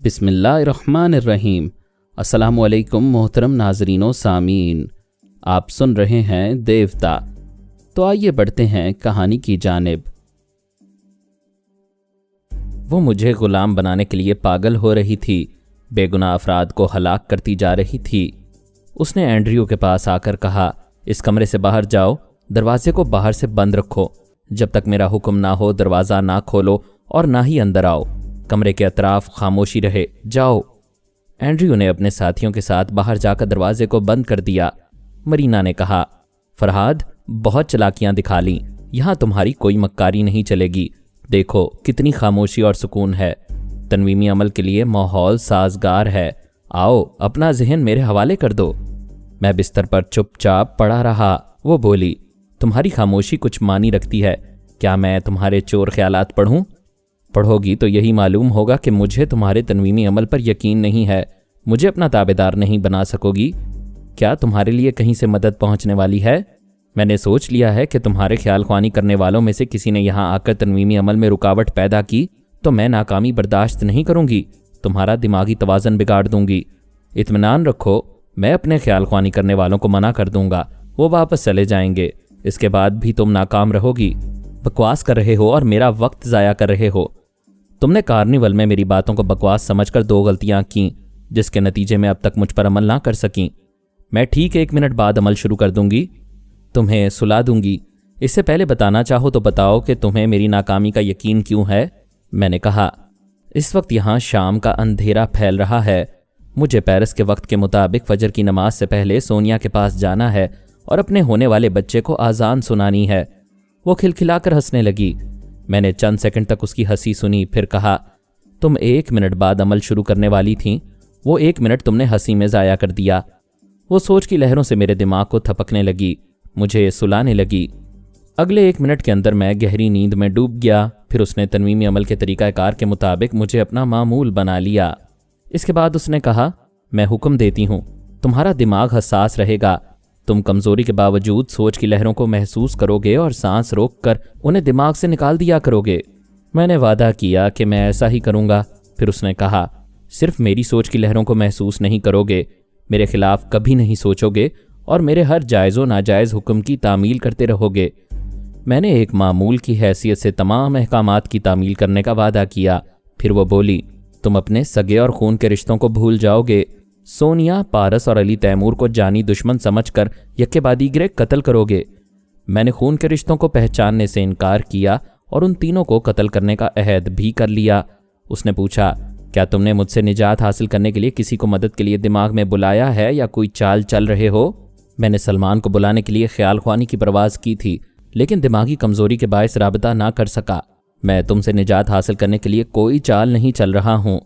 بسم اللہ الرحمن الرحیم۔ السلام علیکم محترم ناظرین و سامعین، آپ سن رہے ہیں دیوتا۔ تو آئیے بڑھتے ہیں کہانی کی جانب۔ وہ مجھے غلام بنانے کے لیے پاگل ہو رہی تھی، بے گناہ افراد کو ہلاک کرتی جا رہی تھی۔ اس نے اینڈریو کے پاس آ کر کہا، اس کمرے سے باہر جاؤ، دروازے کو باہر سے بند رکھو، جب تک میرا حکم نہ ہو دروازہ نہ کھولو اور نہ ہی اندر آؤ، کمرے کے اطراف خاموشی رہے، جاؤ۔ اینڈریو نے اپنے ساتھیوں کے ساتھ باہر جا کر دروازے کو بند کر دیا۔ مرینا نے کہا، فرہاد بہت چلاکیاں دکھا لیں، یہاں تمہاری کوئی مکاری نہیں چلے گی، دیکھو کتنی خاموشی اور سکون ہے، تنویمی عمل کے لیے ماحول سازگار ہے، آؤ اپنا ذہن میرے حوالے کر دو۔ میں بستر پر چپ چاپ پڑا رہا۔ وہ بولی، تمہاری خاموشی کچھ معنی رکھتی ہے، کیا میں تمہارے چور خیالات پڑھوں؟ پڑھو گی تو یہی معلوم ہوگا کہ مجھے تمہارے تنویمی عمل پر یقین نہیں ہے، مجھے اپنا تابعدار نہیں بنا سکو گی۔ کیا تمہارے لیے کہیں سے مدد پہنچنے والی ہے؟ میں نے سوچ لیا ہے کہ تمہارے خیال خوانی کرنے والوں میں سے کسی نے یہاں آ کر تنویمی عمل میں رکاوٹ پیدا کی تو میں ناکامی برداشت نہیں کروں گی، تمہارا دماغی توازن بگاڑ دوں گی۔ اطمینان رکھو، میں اپنے خیال خوانی کرنے والوں کو منع کر دوں گا، وہ واپس چلے جائیں گے، اس کے بعد بھی تم ناکام رہو گی۔ بکواس کر رہے ہو اور میرا وقت ضائع کر رہے ہو۔ تم نے کارنیول میں میری باتوں کو بکواس سمجھ کر 2 غلطیاں کیں، جس کے نتیجے میں اب تک مجھ پر عمل نہ کر سکیں۔ میں ٹھیک 1 منٹ بعد عمل شروع کر دوں گی، تمہیں سلا دوں گی۔ اس سے پہلے بتانا چاہو تو بتاؤ کہ تمہیں میری ناکامی کا یقین کیوں ہے؟ میں نے کہا، اس وقت یہاں شام کا اندھیرا پھیل رہا ہے، مجھے پیرس کے وقت کے مطابق فجر کی نماز سے پہلے سونیا کے پاس جانا ہے اور اپنے ہونے والے بچے کو آذان سنانی ہے۔ وہ کھلکھلا کر ہنسنے لگی۔ میں نے چند سیکنڈ تک اس کی ہنسی سنی، پھر کہا، تم 1 منٹ بعد عمل شروع کرنے والی تھیں، وہ 1 منٹ تم نے ہنسی میں ضائع کر دیا۔ وہ سوچ کی لہروں سے میرے دماغ کو تھپکنے لگی، مجھے سلانے لگی۔ اگلے 1 منٹ کے اندر میں گہری نیند میں ڈوب گیا۔ پھر اس نے تنویمی عمل کے طریقہ کار کے مطابق مجھے اپنا معمول بنا لیا۔ اس کے بعد اس نے کہا، میں حکم دیتی ہوں، تمہارا دماغ حساس رہے گا، تم کمزوری کے باوجود سوچ کی لہروں کو محسوس کرو گے اور سانس روک کر انہیں دماغ سے نکال دیا کرو گے۔ میں نے وعدہ کیا کہ میں ایسا ہی کروں گا۔ پھر اس نے کہا، صرف میری سوچ کی لہروں کو محسوس نہیں کرو گے، میرے خلاف کبھی نہیں سوچو گے اور میرے ہر جائز و ناجائز حکم کی تعمیل کرتے رہو گے۔ میں نے ایک معمول کی حیثیت سے تمام احکامات کی تعمیل کرنے کا وعدہ کیا۔ پھر وہ بولی، تم اپنے سگے اور خون کے رشتوں کو بھول جاؤ گے، سونیا، پارس اور علی تیمور کو جانی دشمن سمجھ کر یکے بعد دیگرے قتل کرو گے۔ میں نے خون کے رشتوں کو پہچاننے سے انکار کیا اور ان تینوں کو قتل کرنے کا عہد بھی کر لیا۔ اس نے پوچھا، کیا تم نے مجھ سے نجات حاصل کرنے کے لیے کسی کو مدد کے لیے دماغ میں بلایا ہے یا کوئی چال چل رہے ہو؟ میں نے سلمان کو بلانے کے لیے خیال خوانی کی پرواز کی تھی، لیکن دماغی کمزوری کے باعث رابطہ نہ کر سکا۔ میں تم سے نجات حاصل کرنے کے لیے کوئی چال نہیں چل رہا ہوں۔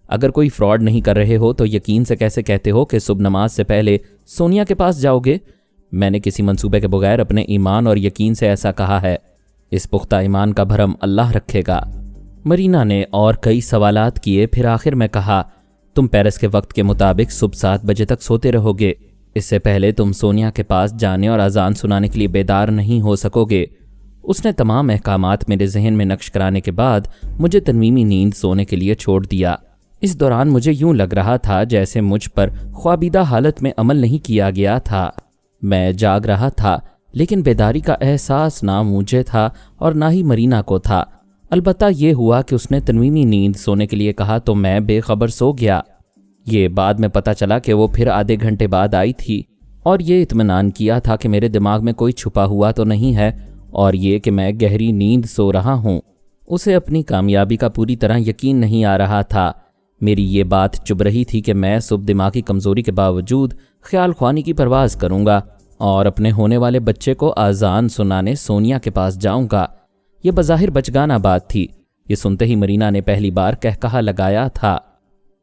اگر کوئی فراڈ نہیں کر رہے ہو تو یقین سے کیسے کہتے ہو کہ صبح نماز سے پہلے سونیا کے پاس جاؤ گے؟ میں نے کسی منصوبے کے بغیر اپنے ایمان اور یقین سے ایسا کہا ہے، اس پختہ ایمان کا بھرم اللہ رکھے گا۔ مرینا نے اور کئی سوالات کیے، پھر آخر میں کہا، تم پیرس کے وقت کے مطابق صبح 7 بجے تک سوتے رہو گے، اس سے پہلے تم سونیا کے پاس جانے اور اذان سنانے کے لیے بیدار نہیں ہو سکو گے۔ اس نے تمام احکامات میرے ذہن میں نقش کرانے کے بعد مجھے تنویمی نیند سونے کے لیے چھوڑ دیا۔ اس دوران مجھے یوں لگ رہا تھا جیسے مجھ پر خوابیدہ حالت میں عمل نہیں کیا گیا تھا۔ میں جاگ رہا تھا، لیکن بیداری کا احساس نہ مجھے تھا اور نہ ہی مرینا کو تھا۔ البتہ یہ ہوا کہ اس نے تنویمی نیند سونے کے لیے کہا تو میں بے خبر سو گیا۔ یہ بعد میں پتہ چلا کہ وہ پھر آدھے گھنٹے بعد آئی تھی اور یہ اطمینان کیا تھا کہ میرے دماغ میں کوئی چھپا ہوا تو نہیں ہے اور یہ کہ میں گہری نیند سو رہا ہوں۔ اسے اپنی کامیابی کا پوری طرح یقین نہیں آ رہا تھا۔ میری یہ بات چبھ رہی تھی کہ میں صبح دماغی کمزوری کے باوجود خیال خوانی کی پرواز کروں گا اور اپنے ہونے والے بچے کو آذان سنانے سونیا کے پاس جاؤں گا۔ یہ بظاہر بچگانہ بات تھی۔ یہ سنتے ہی مرینا نے پہلی بار کہا لگایا تھا۔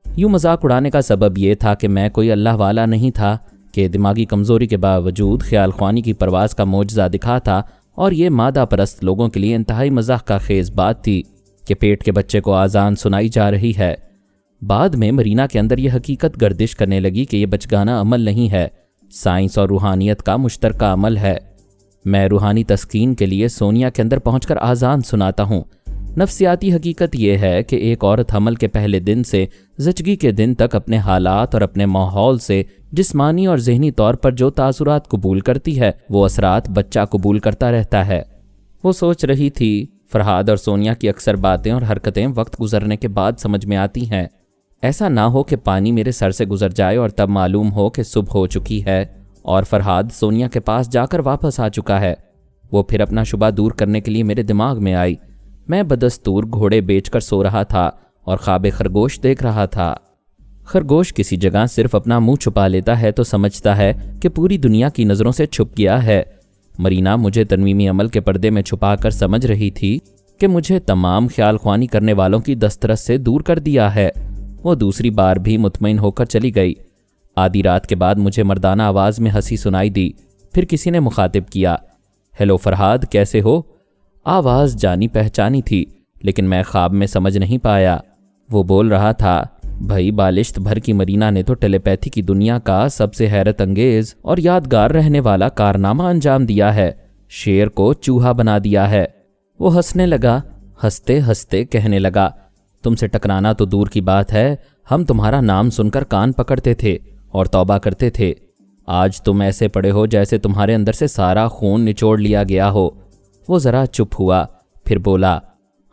یوں مذاق اڑانے کا سبب یہ تھا کہ میں کوئی اللہ والا نہیں تھا کہ دماغی کمزوری کے باوجود خیال خوانی کی پرواز کا معجزہ دکھا تھا، اور یہ مادہ پرست لوگوں کے لیے انتہائی مزاح کا خیز بات تھی کہ پیٹ کے بچے کو آذان سنائی جا رہی ہے۔ بعد میں مرینا کے اندر یہ حقیقت گردش کرنے لگی کہ یہ بچگانہ عمل نہیں ہے، سائنس اور روحانیت کا مشترکہ عمل ہے۔ میں روحانی تسکین کے لیے سونیا کے اندر پہنچ کر آذان سناتا ہوں۔ نفسیاتی حقیقت یہ ہے کہ ایک عورت حمل کے پہلے دن سے زچگی کے دن تک اپنے حالات اور اپنے ماحول سے جسمانی اور ذہنی طور پر جو تاثرات قبول کرتی ہے وہ اثرات بچہ قبول کرتا رہتا ہے۔ وہ سوچ رہی تھی، فرحاد اور سونیا کی اکثر باتیں اور حرکتیں وقت گزرنے کے بعد سمجھ میں آتی ہیں۔ ایسا نہ ہو کہ پانی میرے سر سے گزر جائے اور تب معلوم ہو کہ صبح ہو چکی ہے اور فرحاد سونیا کے پاس جا کر واپس آ چکا ہے۔ وہ پھر اپنا شبہ دور کرنے کے لیے میرے دماغ میں آئی۔ میں بدستور گھوڑے بیچ کر سو رہا تھا اور خواب خرگوش دیکھ رہا تھا۔ خرگوش کسی جگہ صرف اپنا منہ چھپا لیتا ہے تو سمجھتا ہے کہ پوری دنیا کی نظروں سے چھپ گیا ہے۔ مرینا مجھے تنویمی عمل کے پردے میں چھپا کر سمجھ رہی تھی کہ مجھے تمام خیال خوانی کرنے والوں کی دسترس سے دور کر دیا ہے۔ وہ دوسری بار بھی مطمئن ہو کر چلی گئی۔ آدھی رات کے بعد مجھے مردانہ آواز میں ہنسی سنائی دی۔ پھر کسی نے مخاطب کیا، ہیلو فرحاد، کیسے ہو؟ آواز جانی پہچانی تھی لیکن میں خواب میں سمجھ نہیں پایا۔ وہ بول رہا تھا، بھائی بالشت بھر کی مرینا نے تو ٹیلی پیتھی کی دنیا کا سب سے حیرت انگیز اور یادگار رہنے والا کارنامہ انجام دیا ہے، شیر کو چوہا بنا دیا ہے۔ وہ ہنسنے لگا، ہنستے ہنستے کہنے لگا، تم سے ٹکرانا تو دور کی بات ہے، ہم تمہارا نام سن کر کان پکڑتے تھے اور توبہ کرتے تھے۔ آج تم ایسے پڑے ہو جیسے تمہارے اندر سے سارا خون نچوڑ لیا گیا ہو۔ وہ ذرا چپ ہوا، پھر بولا،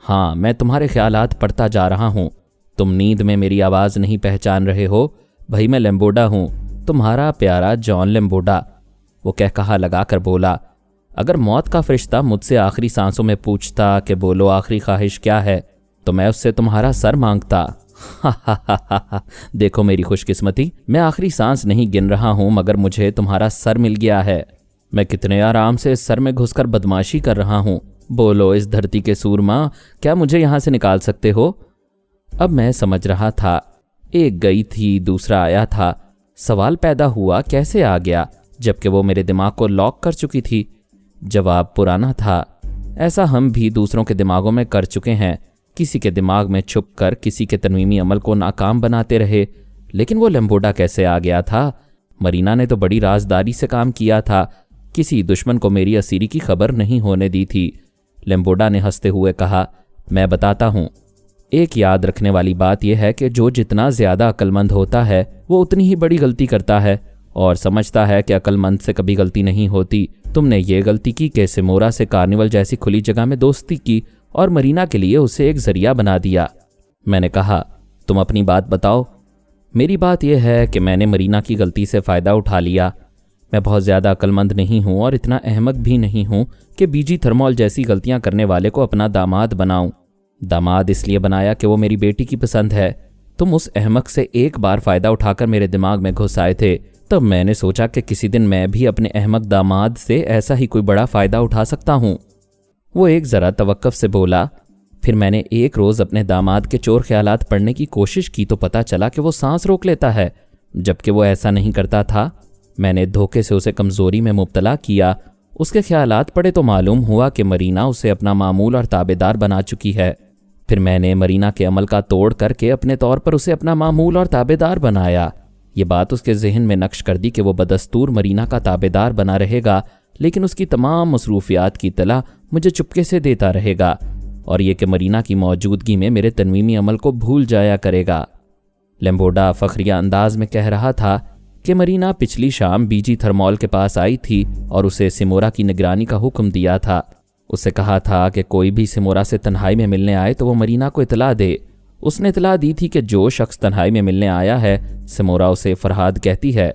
ہاں میں تمہارے خیالات پڑھتا جا رہا ہوں۔ تم نیند میں میری آواز نہیں پہچان رہے ہو؟ بھائی میں لیمبوڈا ہوں، تمہارا پیارا جان لیمبوڈا۔ وہ کہا لگا کر بولا، اگر موت کا فرشتہ مجھ سے آخری سانسوں میں پوچھتا کہ بولو آخری خواہش کیا ہے تو میں اس سے تمہارا سر مانگتا۔ دیکھو میری خوش قسمتی، میں آخری سانس نہیں گن رہا ہوں مگر مجھے تمہارا سر مل گیا ہے۔ میں کتنے آرام سے اس سر میں گھس کر بدماشی کر رہا ہوں۔ بولو اس دھرتی کے سورما، کیا مجھے یہاں سے نکال سکتے ہو؟ اب میں سمجھ رہا تھا، ایک گئی تھی دوسرا آیا تھا۔ سوال پیدا ہوا کیسے آ گیا جبکہ وہ میرے دماغ کو لاک کر چکی تھی؟ جواب پرانا تھا، ایسا ہم بھی دوسروں کے دماغوں میں کر چکے ہیں، کسی کے دماغ میں چھپ کر کسی کے تنویمی عمل کو ناکام بناتے رہے۔ لیکن وہ لیمبوڈا کیسے آ گیا تھا؟ مرینا نے تو بڑی رازداری سے کام کیا تھا، کسی دشمن کو میری اسیری کی خبر نہیں ہونے دی تھی۔ لیمبوڈا نے ہنستے ہوئے کہا، میں بتاتا ہوں۔ ایک یاد رکھنے والی بات یہ ہے کہ جو جتنا زیادہ عقل مند ہوتا ہے وہ اتنی ہی بڑی غلطی کرتا ہے اور سمجھتا ہے کہ عقل مند سے کبھی غلطی نہیں ہوتی۔ تم نے یہ غلطی کی کہ سمورا سے کارنیول جیسی کھلی جگہ میں دوستی کی اور مرینا کے لیے اسے ایک ذریعہ بنا دیا۔ میں نے کہا، تم اپنی بات بتاؤ۔ میری بات یہ ہے کہ میں نے مرینا کی غلطی سے فائدہ اٹھا لیا۔ میں بہت زیادہ عقل مند نہیں ہوں اور اتنا احمق بھی نہیں ہوں کہ بی جی تھرمال جیسی غلطیاں کرنے والے کو اپنا داماد بناؤں۔ داماد اس لیے بنایا کہ وہ میری بیٹی کی پسند ہے۔ تم اس احمق سے ایک بار فائدہ اٹھا کر میرے دماغ میں گھس آئے تھے، تب میں نے سوچا کہ کسی دن میں بھی اپنے احمق داماد سے ایسا ہی کوئی بڑا فائدہ اٹھا سکتا ہوں۔ وہ ایک ذرا توقف سے بولا، پھر میں نے ایک روز اپنے داماد کے چور خیالات پڑھنے کی کوشش کی تو پتہ چلا کہ وہ سانس روک لیتا ہے، جبکہ وہ ایسا نہیں کرتا تھا۔ میں نے دھوکے سے اسے کمزوری میں مبتلا کیا۔ اس کے خیالات پڑھے تو معلوم ہوا کہ مرینا اسے اپنا معمول اور تابع دار بنا چکی ہے۔ پھر میں نے مرینا کے عمل کا توڑ کر کے اپنے طور پر اسے اپنا معمول اور تابع دار بنایا۔ یہ بات اس کے ذہن میں نقش کر دی کہ وہ بدستور مرینا کا تابع دار بنا رہے گا، لیکن اس کی تمام مصروفیات کی اطلاع مجھے چپکے سے دیتا رہے گا، اور یہ کہ مرینا کی موجودگی میں میرے تنویمی عمل کو بھول جایا کرے گا۔ لیمبوڈا فخریہ انداز میں کہہ رہا تھا کہ مرینا پچھلی شام بی جی تھرمال کے پاس آئی تھی اور اسے سمورا کی نگرانی کا حکم دیا تھا۔ اسے کہا تھا کہ کوئی بھی سمورا سے تنہائی میں ملنے آئے تو وہ مرینا کو اطلاع دے۔ اس نے اطلاع دی تھی کہ جو شخص تنہائی میں ملنے آیا ہے سمورا اسے فرحاد کہتی ہے۔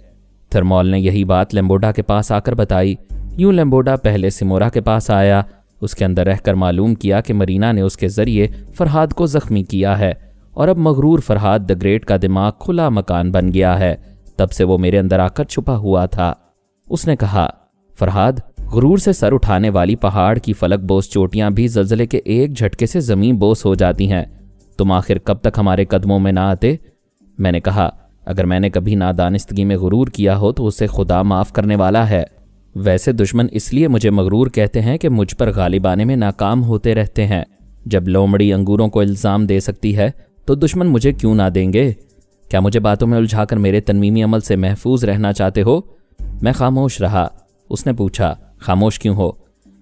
تھرمال نے یہی بات لیمبوڈا کے پاس آ کر بتائی۔ یوں لیمبوڈا پہلے سمورا کے پاس آیا، اس کے اندر رہ کر معلوم کیا کہ مرینا نے اس کے ذریعے فرحاد کو زخمی کیا ہے، اور اب مغرور فرحاد دی گریٹ کا دماغ کھلا مکان بن گیا ہے۔ تب سے وہ میرے اندر آ کر چھپا ہوا تھا۔ اس نے کہا، فرحاد، غرور سے سر اٹھانے والی پہاڑ کی فلک بوس چوٹیاں بھی زلزلے کے ایک جھٹکے سے زمین بوس ہو جاتی ہیں۔ تم آخر کب تک ہمارے قدموں میں نہ آتے؟ میں نے کہا، اگر میں نے کبھی نادانستگی میں غرور کیا ہو تو اسے خدا معاف کرنے والا ہے۔ ویسے دشمن اس لیے مجھے مغرور کہتے ہیں کہ مجھ پر غالب آنے میں ناکام ہوتے رہتے ہیں۔ جب لومڑی انگوروں کو الزام دے سکتی ہے تو دشمن مجھے کیوں نہ دیں گے؟ کیا مجھے باتوں میں الجھا کر میرے تنویمی عمل سے محفوظ رہنا چاہتے ہو؟ میں خاموش رہا۔ اس نے پوچھا، خاموش کیوں ہو؟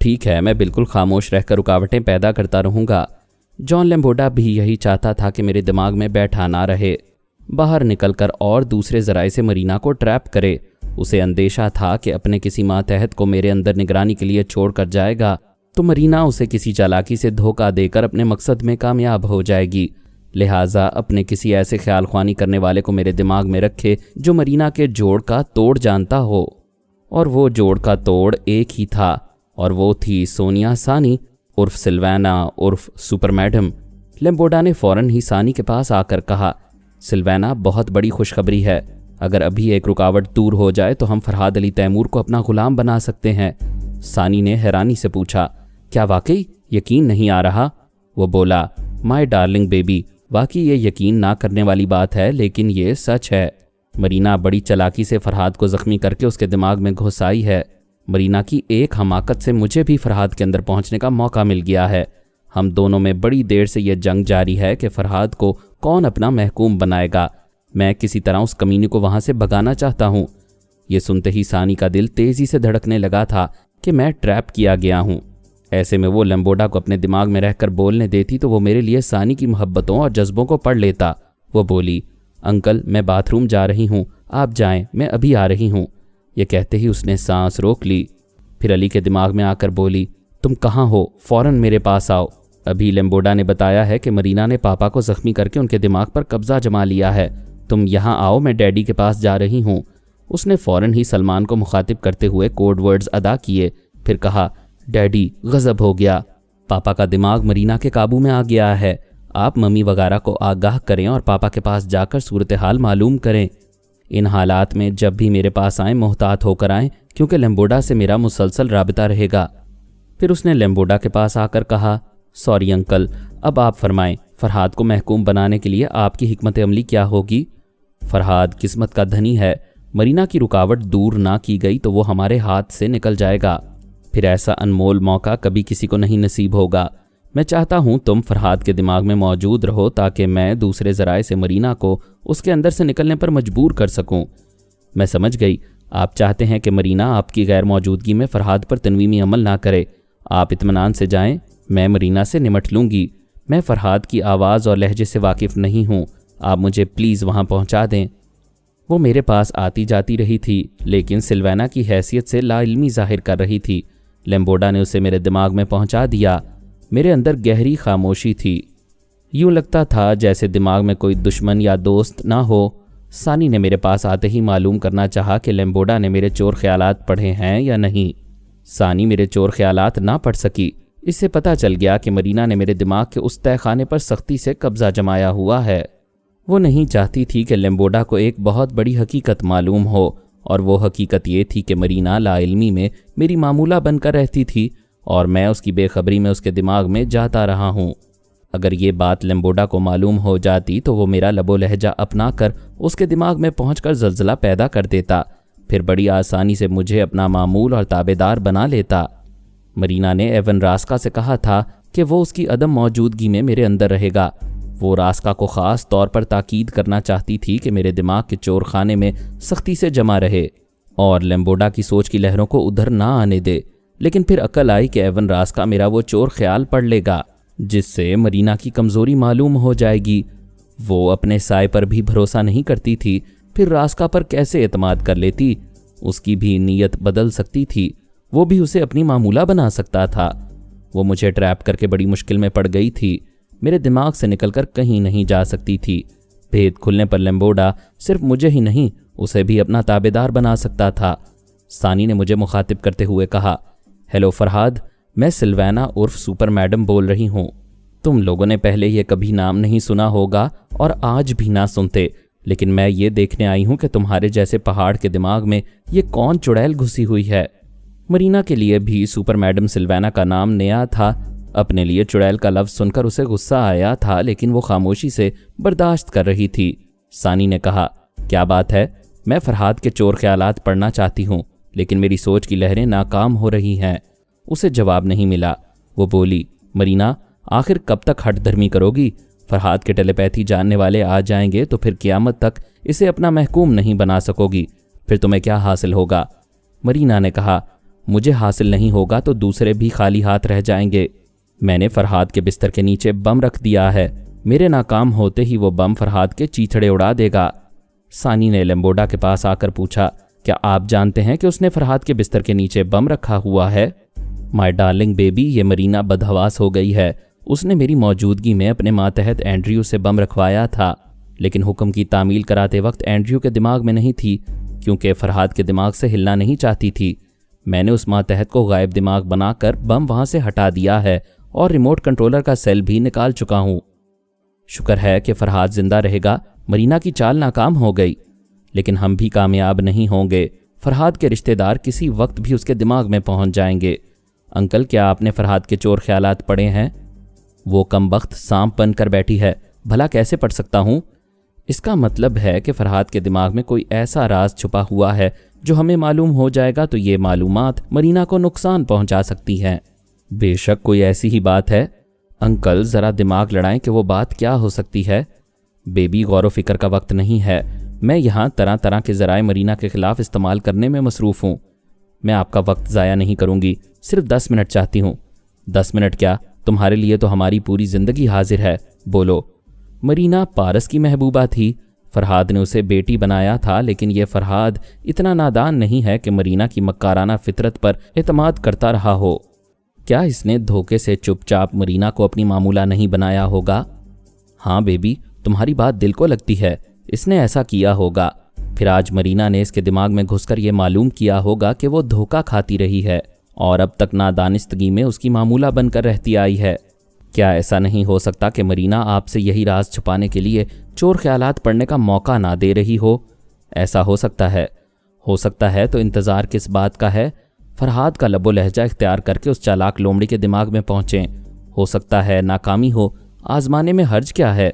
ٹھیک ہے، میں بالکل خاموش رہ کر رکاوٹیں پیدا کرتا رہوں گا۔ جان لیمبوڈا بھی یہی چاہتا تھا کہ میرے دماغ میں بیٹھا نہ رہے، باہر نکل کر اور دوسرے ذرائع سے مرینا کو ٹریپ کرے۔ اسے اندیشہ تھا کہ اپنے کسی ماتحت کو میرے اندر نگرانی کے لیے چھوڑ کر جائے گا تو مرینا اسے کسی چالاکی سے دھوکہ دے کر اپنے مقصد میں کامیاب ہو جائے گی، لہٰذا اپنے کسی ایسے خیال خوانی کرنے والے کو میرے دماغ میں رکھے جو مرینا کے جوڑ کا توڑ جانتا ہو، اور وہ جوڑ کا توڑ ایک ہی تھا، اور وہ تھی سونیا سانی عرف سلوینا عرف سپر میڈم۔ لیمبوڈا نے فوراً ہی سانی کے پاس آ کر کہا، سلوینا، بہت بڑی خوشخبری ہے، اگر ابھی ایک رکاوٹ دور ہو جائے تو ہم فرحاد علی تیمور کو اپنا غلام بنا سکتے ہیں۔ سانی نے حیرانی سے پوچھا، کیا واقعی؟ یقین نہیں آ رہا۔ وہ بولا، مائی ڈارلنگ بیبی، واقعی یہ یقین نہ کرنے والی بات ہے، لیکن یہ سچ ہے۔ مرینا بڑی چالاکی سے فرحاد کو زخمی کر کے اس کے دماغ میں گھس آئی ہے۔ مرینا کی ایک حماقت سے مجھے بھی فرحاد کے اندر پہنچنے کا موقع مل گیا ہے۔ ہم دونوں میں بڑی دیر سے یہ جنگ جاری ہے کہ فرحاد کو کون اپنا محکوم بنائے گا۔ میں کسی طرح اس کمینے کو وہاں سے بھگانا چاہتا ہوں۔ یہ سنتے ہی سانی کا دل تیزی سے دھڑکنے لگا تھا کہ میں ٹریپ کیا گیا ہوں۔ ایسے میں وہ لیمبوڈا کو اپنے دماغ میں رہ کر بولنے دیتی تو وہ میرے لیے سانی کی محبتوں اور جذبوں کو پڑھ لیتا۔ وہ بولی، انکل، میں باتھ روم جا رہی ہوں، آپ جائیں، میں ابھی آ رہی ہوں۔ یہ کہتے ہی اس نے سانس روک لی، پھر علی کے دماغ میں آ کر بولی، تم کہاں ہو؟ فوراً میرے پاس آؤ۔ ابھی لیمبوڈا نے بتایا ہے کہ مرینا نے پاپا کو زخمی کر کے ان کے دماغ پر قبضہ جما لیا ہے، تم یہاں آؤ، میں ڈیڈی کے پاس جا رہی ہوں۔ اس نے فوراً ہی سلمان کو مخاطب کرتے ہوئے کوڈ ورڈز ادا کیے، پھر کہا، ڈیڈی، غضب ہو گیا، پاپا کا دماغ مرینا کے قابو میں آ گیا ہے، آپ ممی وغیرہ کو آگاہ کریں اور پاپا کے پاس جا کر صورتحال معلوم کریں۔ ان حالات میں جب بھی میرے پاس آئیں محتاط ہو کر آئیں، کیونکہ لیمبوڈا سے میرا مسلسل رابطہ رہے گا۔ پھر اس نے لیمبوڈا کے پاس آ کر کہا، سوری انکل، اب آپ فرمائیں، فرحاد کو محکوم بنانے کے لیے آپ کی حکمت عملی کیا ہوگی؟ فرحاد قسمت کا دھنی ہے، مرینا کی رکاوٹ دور نہ کی گئی تو وہ ہمارے ہاتھ سے نکل جائے گا، پھر ایسا انمول موقع کبھی کسی کو نہیں نصیب ہوگا۔ میں چاہتا ہوں تم فرحاد کے دماغ میں موجود رہو تاکہ میں دوسرے ذرائع سے مرینا کو اس کے اندر سے نکلنے پر مجبور کر سکوں۔ میں سمجھ گئی، آپ چاہتے ہیں کہ مرینا آپ کی غیر موجودگی میں فرحاد پر تنویمی عمل نہ کرے۔ آپ اطمینان سے جائیں، میں مرینا سے نمٹ لوں گی۔ میں فرحاد کی آواز اور لہجے سے واقف نہیں ہوں، آپ مجھے پلیز وہاں پہنچا دیں۔ وہ میرے پاس آتی جاتی رہی تھی، لیکن سلوینا کی حیثیت سے لا علمی ظاہر کر رہی تھی۔ لیمبوڈا نے اسے میرے دماغ میں پہنچا دیا۔ میرے اندر گہری خاموشی تھی، یوں لگتا تھا جیسے دماغ میں کوئی دشمن یا دوست نہ ہو۔ سانی نے میرے پاس آتے ہی معلوم کرنا چاہا کہ لیمبوڈا نے میرے چور خیالات پڑھے ہیں یا نہیں۔ سانی میرے چور خیالات نہ پڑھ سکی، اس سے پتہ چل گیا کہ مرینا نے میرے دماغ کے اس تہہ خانے پر سختی سے قبضہ جمایا ہوا ہے۔ وہ نہیں چاہتی تھی کہ لیمبوڈا کو ایک بہت بڑی حقیقت معلوم ہو، اور وہ حقیقت یہ تھی کہ مرینا لا علمی میں میری معمولہ بن کر رہتی تھی اور میں اس کی بے خبری میں اس کے دماغ میں جاتا رہا ہوں۔ اگر یہ بات لیمبوڈا کو معلوم ہو جاتی تو وہ میرا لب و لہجہ اپنا کر اس کے دماغ میں پہنچ کر زلزلہ پیدا کر دیتا، پھر بڑی آسانی سے مجھے اپنا معمول اور تابع دار بنا لیتا۔ مرینا نے ایون راسکا سے کہا تھا کہ وہ اس کی عدم موجودگی میں میرے اندر رہے گا۔ وہ راسکا کو خاص طور پر تاکید کرنا چاہتی تھی کہ میرے دماغ کے چور خانے میں سختی سے جمع رہے اور لیمبوڈا کی سوچ کی لہروں کو ادھر نہ آنے دے، لیکن پھر عقل آئی کہ ایون راسکا میرا وہ چور خیال پڑھ لے گا جس سے مرینا کی کمزوری معلوم ہو جائے گی۔ وہ اپنے سائے پر بھی بھروسہ نہیں کرتی تھی، پھر راسکا پر کیسے اعتماد کر لیتی؟ اس کی بھی نیت بدل سکتی تھی، وہ بھی اسے اپنی معمولہ بنا سکتا تھا۔ وہ مجھے ٹریپ کر کے بڑی مشکل میں پڑ گئی تھی، میرے دماغ سے نکل کر کہیں نہیں جا سکتی تھی۔ بھید کھلنے پر لیمبوڈا صرف مجھے ہی نہیں اسے بھی اپنا تابع دار بنا سکتا تھا۔ سانی نے مجھے مخاطب کرتے ہوئے کہا، ہیلو فرحاد، میں سلوینا عرف سپر میڈم بول رہی ہوں۔ تم لوگوں نے پہلے یہ کبھی نام نہیں سنا ہوگا اور آج بھی نہ سنتے، لیکن میں یہ دیکھنے آئی ہوں کہ تمہارے جیسے پہاڑ کے دماغ میں یہ کون چڑیل گھسی ہوئی ہے۔ مرینا کے لیے بھی سپر میڈم سلوینا کا نام نیا تھا، اپنے لیے چڑیل کا لفظ سن کر اسے غصہ آیا تھا، لیکن وہ خاموشی سے برداشت کر رہی تھی۔ سانی نے کہا، کیا بات ہے؟ میں فرحاد کے چور خیالات پڑھنا چاہتی ہوں، لیکن میری سوچ کی لہریں ناکام ہو رہی ہیں۔ اسے جواب نہیں ملا۔ وہ بولی، مرینا، آخر کب تک ہٹ دھرمی کرو گی؟ فرحاد کے ٹیلی پیتھی جاننے والے آ جائیں گے تو پھر قیامت تک اسے اپنا محکوم نہیں بنا سکو گی، پھر تمہیں کیا حاصل ہوگا؟ مرینا نے کہا، مجھے حاصل نہیں ہوگا تو دوسرے بھی خالی ہاتھ رہ جائیں گے۔ میں نے فرحاد کے بستر کے نیچے بم رکھ دیا ہے، میرے ناکام ہوتے ہی وہ بم فرحاد کے چیتھڑے اڑا دے گا۔ ثانی نے لیمبوڈا کے پاس آ کر پوچھا، کیا آپ جانتے ہیں کہ اس نے فرحاد کے بستر کے نیچے بم رکھا ہوا ہے؟ مائی ڈارلنگ بیبی، یہ مرینا بدحواس ہو گئی ہے۔ اس نے میری موجودگی میں اپنے ماتحت اینڈریو سے بم رکھوایا تھا، لیکن حکم کی تعمیل کراتے وقت اینڈریو کے دماغ میں نہیں تھی، کیونکہ فرحاد کے دماغ سے ہلنا نہیں چاہتی تھی۔ میں نے اس ماتحت کو غائب دماغ بنا کر بم وہاں سے ہٹا دیا ہے اور ریموٹ کنٹرولر کا سیل بھی نکال چکا ہوں۔ شکر ہے کہ فرحاد زندہ رہے گا، مرینا کی چال ناکام ہو گئی، لیکن ہم بھی کامیاب نہیں ہوں گے۔ فرحاد کے رشتہ دار کسی وقت بھی اس کے دماغ میں پہنچ جائیں گے۔ انکل، کیا آپ نے فرحاد کے چور خیالات پڑھے ہیں؟ وہ کمبخت سانپ بن کر بیٹھی ہے، بھلا کیسے پڑھ سکتا ہوں؟ اس کا مطلب ہے کہ فرحاد کے دماغ میں کوئی ایسا راز چھپا ہوا ہے جو ہمیں معلوم ہو جائے گا تو یہ معلومات مرینا کو نقصان پہنچا سکتی ہیں۔ بے شک کوئی ایسی ہی بات ہے۔ انکل، ذرا دماغ لڑائیں کہ وہ بات کیا ہو سکتی ہے۔ بیبی، غور و فکر کا وقت نہیں ہے، میں یہاں طرح طرح کے ذرائع مرینا کے خلاف استعمال کرنے میں مصروف ہوں۔ میں آپ کا وقت ضائع نہیں کروں گی، صرف 10 منٹ چاہتی ہوں۔ 10 منٹ کیا، تمہارے لیے تو ہماری پوری زندگی حاضر ہے، بولو۔ مرینا پارس کی محبوبہ تھی، فرحاد نے اسے بیٹی بنایا تھا، لیکن یہ فرحاد اتنا نادان نہیں ہے کہ مرینا کی مکارانہ فطرت پر اعتماد کرتا رہا ہو۔ کیا اس نے دھوکے سے چپ چاپ مرینا کو اپنی معمولہ نہیں بنایا ہوگا؟ ہاں بیبی، تمہاری بات دل کو لگتی ہے، اس نے ایسا کیا ہوگا۔ پھر آج مرینا نے اس کے دماغ میں گھس کر یہ معلوم کیا ہوگا کہ وہ دھوکہ کھاتی رہی ہے اور اب تک نادانستگی میں اس کی معمولہ بن کر رہتی آئی ہے۔ کیا ایسا نہیں ہو سکتا کہ مرینا آپ سے یہی راز چھپانے کے لیے چور خیالات پڑھنے کا موقع نہ دے رہی ہو؟ ایسا ہو سکتا ہے۔ ہو سکتا ہے تو انتظار کس بات کا ہے؟ فرحاد کا لب و لہجہ اختیار کر کے اس چالاک لومڑی کے دماغ میں پہنچیں۔ ہو سکتا ہے ناکامی ہو، آزمانے میں حرج کیا ہے؟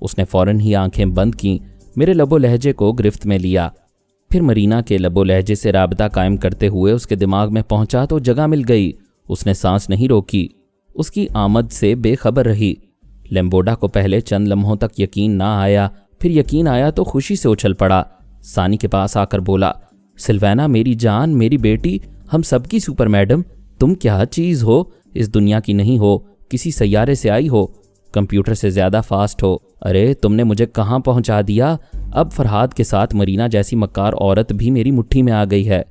اس نے فوراً ہی آنکھیں بند کیں، میرے لب و لہجے کو گرفت میں لیا، پھر مرینا کے لب و لہجے سے رابطہ قائم کرتے ہوئے اس کے دماغ میں پہنچا تو جگہ مل گئی۔ اس نے سانس نہیں روکی، اس کی آمد سے بے خبر رہی۔ لیمبوڈا کو پہلے چند لمحوں تک یقین نہ آیا، پھر یقین آیا تو خوشی سے اچھل پڑا۔ ثانی کے پاس آ کر بولا، سلوینا میری جان، میری بیٹی، ہم سب کی سپر میڈم، تم کیا چیز ہو؟ اس دنیا کی نہیں ہو، کسی سیارے سے آئی ہو، کمپیوٹر سے زیادہ فاسٹ ہو۔ ارے تم نے مجھے کہاں پہنچا دیا؟ اب فرحاد کے ساتھ مرینا جیسی مکار عورت بھی میری مٹھی میں آ گئی ہے۔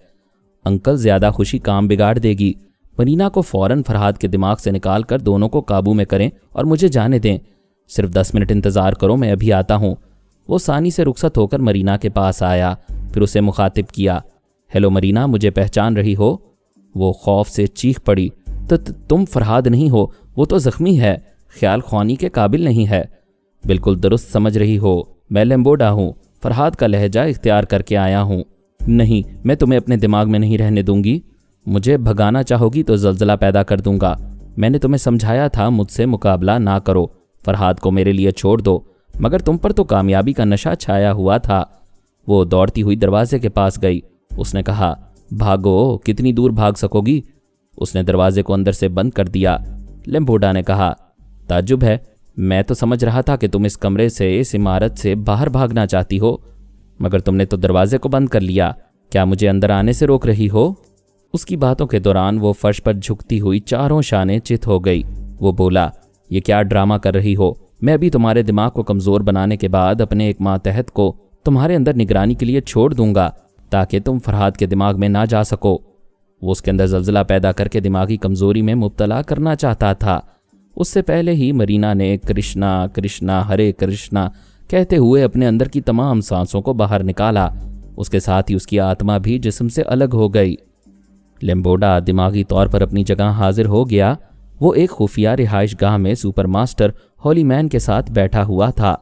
انکل، زیادہ خوشی کام بگاڑ دے گی، مرینا کو فوراً فرحاد کے دماغ سے نکال کر دونوں کو قابو میں کریں اور مجھے جانے دیں۔ صرف 10 منٹ انتظار کرو، میں ابھی آتا ہوں۔ وہ ثانی سے رخصت ہو کر مرینا کے پاس آیا، پھر اسے مخاطب کیا، ہیلو مرینا، مجھے پہچان رہی ہو؟ وہ خوف سے چیخ پڑی، تم فرحاد نہیں ہو، وہ تو زخمی ہے، خیال خوانی کے قابل نہیں ہے۔ بالکل درست سمجھ رہی ہو، میں لیمبوڈا ہوں، فرحاد کا لہجہ اختیار کر کے آیا ہوں۔ نہیں، میں تمہیں اپنے دماغ میں نہیں رہنے دوں گی، مجھے بھگانا چاہو گی تو زلزلہ پیدا کر دوں گا۔ میں نے تمہیں سمجھایا تھا مجھ سے مقابلہ نہ کرو، فرحاد کو میرے لیے چھوڑ دو، مگر تم پر تو کامیابی کا نشہ چھایا ہوا تھا۔ وہ دوڑتی ہوئی دروازے کے پاس گئی، اس نے کہا، بھاگو، کتنی دور بھاگ سکو گی؟ اس نے دروازے کو اندر سے بند کر دیا۔ لیمبوڈا نے کہا، تعجب ہے، میں تو سمجھ رہا تھا کہ تم اس کمرے سے، اس عمارت سے باہر بھاگنا چاہتی ہو، مگر تم نے تو دروازے کو بند کر لیا، کیا مجھے اندر آنے سے روک رہی ہو؟ اس کی باتوں کے دوران وہ فرش پر جھکتی ہوئی چاروں شانے چت ہو گئی۔ وہ بولا، یہ کیا ڈرامہ کر رہی ہو؟ میں ابھی تمہارے دماغ کو کمزور بنانے کے بعد اپنے ایک ماتحت کو تمہارے اندر نگرانی کے لیے چھوڑ دوں گا تاکہ تم فرحاد کے دماغ میں نہ جا سکو۔ وہ اس کے اندر زلزلہ پیدا کر کے دماغی کمزوری میں مبتلا کرنا چاہتا تھا۔ اس سے پہلے ہی مرینا نے کرشنا کرشنا ہرے کرشنا کہتے ہوئے اپنے اندر کی تمام سانسوں کو باہر نکالا، اس کے ساتھ ہی اس کی آتما بھی جسم سے الگ ہو گئی۔ لیمبوڈا دماغی طور پر اپنی جگہ حاضر ہو گیا۔ وہ ایک خفیہ رہائش گاہ میں سپر ماسٹر ہولی مین کے ساتھ بیٹھا ہوا تھا۔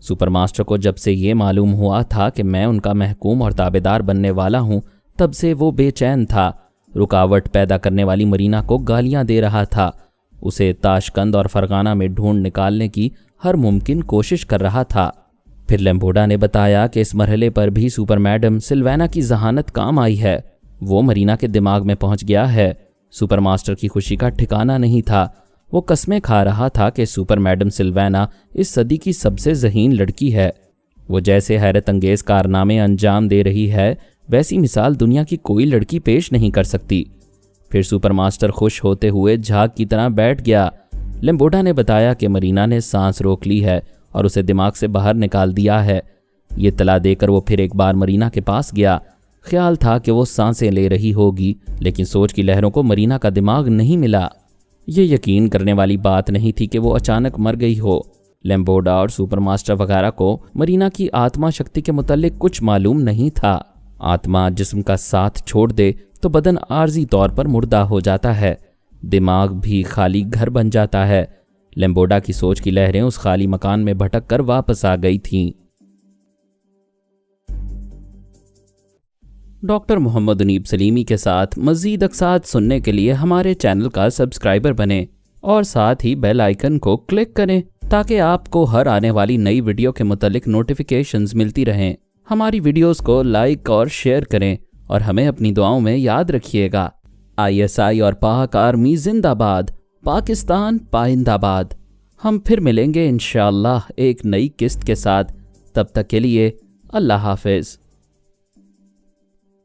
سپر ماسٹر کو جب سے یہ معلوم ہوا تھا کہ میں ان کا محکوم اور تابعدار بننے والا ہوں، تب سے وہ بے چین تھا، رکاوٹ پیدا کرنے والی مرینا کو گالیاں دے رہا تھا، اسے تاشقند اور فرغانہ میں ڈھونڈ نکالنے کی ہر ممکن کوشش کر رہا تھا۔ پھر لیمبوڈا نے بتایا کہ اس مرحلے پر بھی سپر میڈم سلوینا کی ذہانت کام آئی ہے، وہ مرینا کے دماغ میں پہنچ گیا ہے۔ سپر ماسٹر کی خوشی کا ٹھکانہ نہیں تھا، وہ قسمیں کھا رہا تھا کہ سپر میڈم سلوینا اس صدی کی سب سے ذہین لڑکی ہے، وہ جیسے حیرت انگیز کارنامے انجام دے رہی ہے ویسی مثال دنیا کی کوئی لڑکی پیش نہیں کر سکتی۔ پھر سپر ماسٹر خوش ہوتے ہوئے جھاگ کی طرح بیٹھ گیا۔ لیمبوڈا نے بتایا کہ مرینا نے سانس روک لی ہے اور اسے دماغ سے باہر نکال دیا ہے۔ یہ اطلاع دے کر وہ پھر ایک بار مرینا کے پاس گیا۔ خیال تھا کہ وہ سانسیں لے رہی ہوگی، لیکن سوچ کی لہروں کو مرینا کا دماغ نہیں ملا۔ یہ یقین کرنے والی بات نہیں تھی کہ وہ اچانک مر گئی ہو۔ لیمبوڈا اور سپر ماسٹر وغیرہ کو مرینا کی آتما شکتی کے متعلق کچھ معلوم نہیں تھا۔ آتما جسم کا ساتھ چھوڑ دے تو بدن عارضی طور پر مردہ ہو جاتا ہے، دماغ بھی خالی گھر بن جاتا ہے۔ لیمبوڈا کی سوچ کی لہریں اس خالی مکان میں بھٹک کر واپس آ گئی تھیں۔ ڈاکٹر محمد انیب سلیمی کے ساتھ مزید اقساط سننے کے لیے ہمارے چینل کا سبسکرائبر بنیں اور ساتھ ہی بیل آئیکن کو کلک کریں تاکہ آپ کو ہر آنے والی نئی ویڈیو کے متعلق نوٹیفیکیشنز ملتی رہیں۔ ہماری ویڈیوز کو لائک اور شیئر کریں اور ہمیں اپنی دعاؤں میں یاد رکھیے گا۔ ISI اور پاک آرمی زندہ باد، پاکستان پائندہ آباد۔ ہم پھر ملیں گے انشاءاللہ ایک نئی قسط کے ساتھ، تب تک کے لیے اللہ حافظ۔